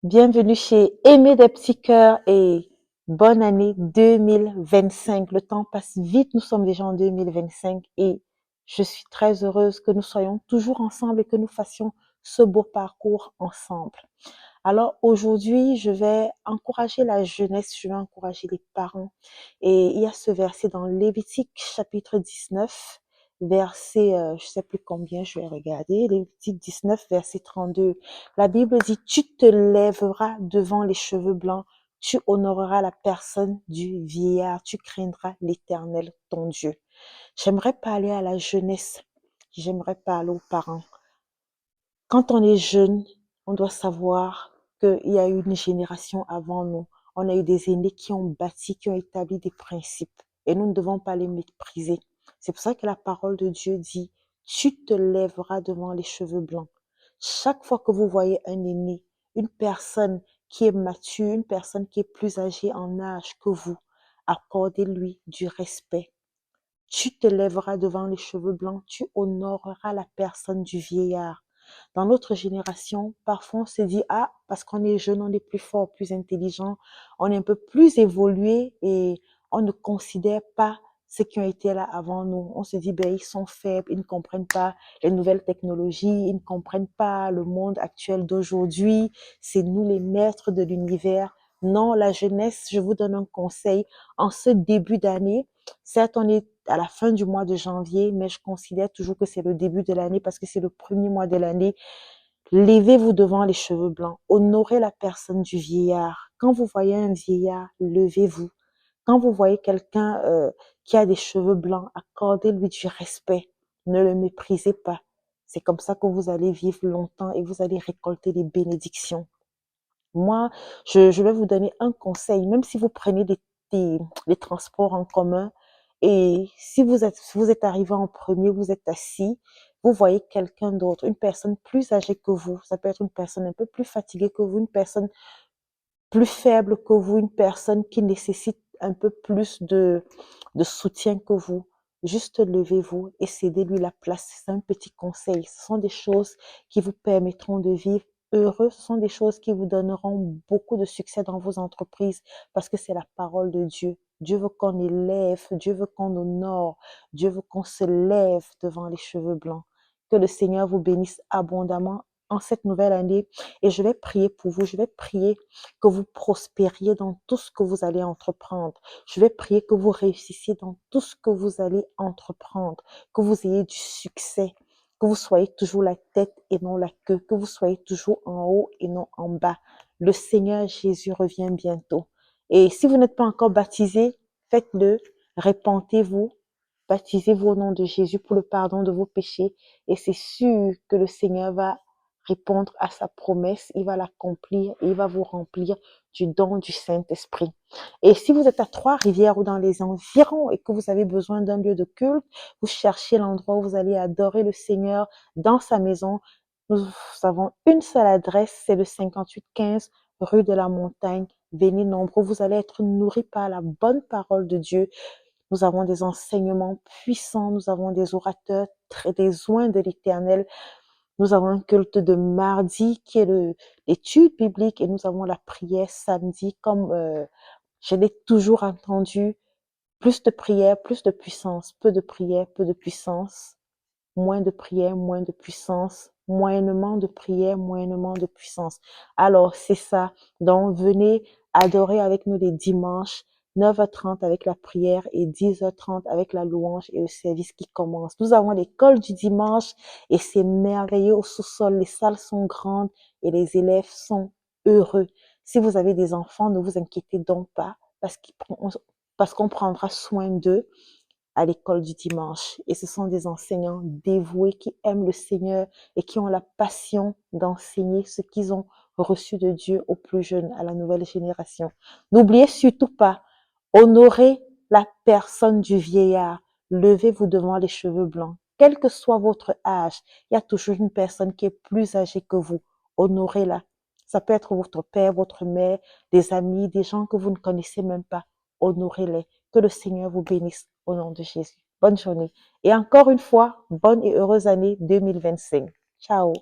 Bienvenue chez Aimer des petits cœurs et bonne année 2025. Le temps passe vite, nous sommes déjà en 2025 et je suis très heureuse que nous soyons toujours ensemble et que nous fassions ce beau parcours ensemble. Alors aujourd'hui, je vais encourager la jeunesse, je vais encourager les parents. Et il y a ce verset dans Lévitique chapitre 19, verset, je sais plus combien, je vais regarder, Lévitique 19, verset 32. La Bible dit, tu te lèveras devant les cheveux blancs, tu honoreras la personne du vieillard, tu craindras l'Éternel, ton Dieu. J'aimerais parler à la jeunesse, j'aimerais parler aux parents. Quand on est jeune, on doit savoir qu'il y a eu une génération avant nous. On a eu des aînés qui ont bâti, qui ont établi des principes et nous ne devons pas les mépriser. C'est pour ça que la parole de Dieu dit, tu te lèveras devant les cheveux blancs. Chaque fois que vous voyez un aîné, une personne qui est mature, une personne qui est plus âgée en âge que vous, accordez-lui du respect. Tu te lèveras devant les cheveux blancs, tu honoreras la personne du vieillard. Dans notre génération, parfois on se dit, ah, parce qu'on est jeune, on est plus fort, plus intelligent, on est un peu plus évolué et on ne considère pas ceux qui ont été là avant nous. On se dit, ben, ils sont faibles, ils ne comprennent pas les nouvelles technologies, ils ne comprennent pas le monde actuel d'aujourd'hui. C'est nous les maîtres de l'univers. Non, la jeunesse, je vous donne un conseil. En ce début d'année, certes, on est à la fin du mois de janvier, mais je considère toujours que c'est le début de l'année parce que c'est le premier mois de l'année. Levez-vous devant les cheveux blancs. Honorez la personne du vieillard. Quand vous voyez un vieillard, levez-vous. Quand vous voyez quelqu'un qui a des cheveux blancs, accordez-lui du respect. Ne le méprisez pas. C'est comme ça que vous allez vivre longtemps et vous allez récolter des bénédictions. Moi, je vais vous donner un conseil, même si vous prenez des transports en commun et si vous êtes arrivé en premier, vous êtes assis, vous voyez quelqu'un d'autre, une personne plus âgée que vous, ça peut être une personne un peu plus fatiguée que vous, une personne plus faible que vous, une personne qui nécessite un peu plus de soutien que vous. Juste levez-vous et cédez-lui la place. C'est un petit conseil. Ce sont des choses qui vous permettront de vivre heureux. Ce sont des choses qui vous donneront beaucoup de succès dans vos entreprises parce que c'est la parole de Dieu. Dieu veut qu'on élève, Dieu veut qu'on honore, Dieu veut qu'on se lève devant les cheveux blancs. Que le Seigneur vous bénisse abondamment en cette nouvelle année et je vais prier pour vous. Je vais prier que vous prospériez dans tout ce que vous allez entreprendre. Je vais prier que vous réussissiez dans tout ce que vous allez entreprendre, que vous ayez du succès, que vous soyez toujours la tête et non la queue, que vous soyez toujours en haut et non en bas. Le Seigneur Jésus revient bientôt. Et si vous n'êtes pas encore baptisé, faites-le, répentez-vous, baptisez-vous au nom de Jésus pour le pardon de vos péchés et c'est sûr que le Seigneur va répondre à sa promesse, il va l'accomplir et il va vous remplir du don du Saint-Esprit. Et si vous êtes à Trois-Rivières ou dans les environs et que vous avez besoin d'un lieu de culte, vous cherchez l'endroit où vous allez adorer le Seigneur dans sa maison, nous avons une seule adresse, c'est le 5815 rue de la Montagne. Venez nombreux, vous allez être nourris par la bonne parole de Dieu. Nous avons des enseignements puissants, nous avons des orateurs, des oins de l'Éternel. Nous avons un culte de mardi qui est l'étude biblique et nous avons la prière samedi comme je l'ai toujours entendu. Plus de prière, plus de puissance. Peu de prière, peu de puissance. Moins de prière, moins de puissance. Moyennement de prière, moyennement de puissance. Alors, c'est ça. Donc, venez adorer avec nous les dimanches, 9h30 avec la prière et 10h30 avec la louange et le service qui commence. Nous avons l'école du dimanche et c'est merveilleux au sous-sol. Les salles sont grandes et les élèves sont heureux. Si vous avez des enfants, ne vous inquiétez donc pas parce qu'on prendra soin d'eux à l'école du dimanche. Et ce sont des enseignants dévoués qui aiment le Seigneur et qui ont la passion d'enseigner ce qu'ils ont reçu de Dieu aux plus jeunes, à la nouvelle génération. N'oubliez surtout pas, honorez la personne du vieillard. Levez-vous devant les cheveux blancs. Quel que soit votre âge, il y a toujours une personne qui est plus âgée que vous. Honorez-la. Ça peut être votre père, votre mère, des amis, des gens que vous ne connaissez même pas. Honorez-les. Que le Seigneur vous bénisse au nom de Jésus. Bonne journée. Et encore une fois, bonne et heureuse année 2025. Ciao.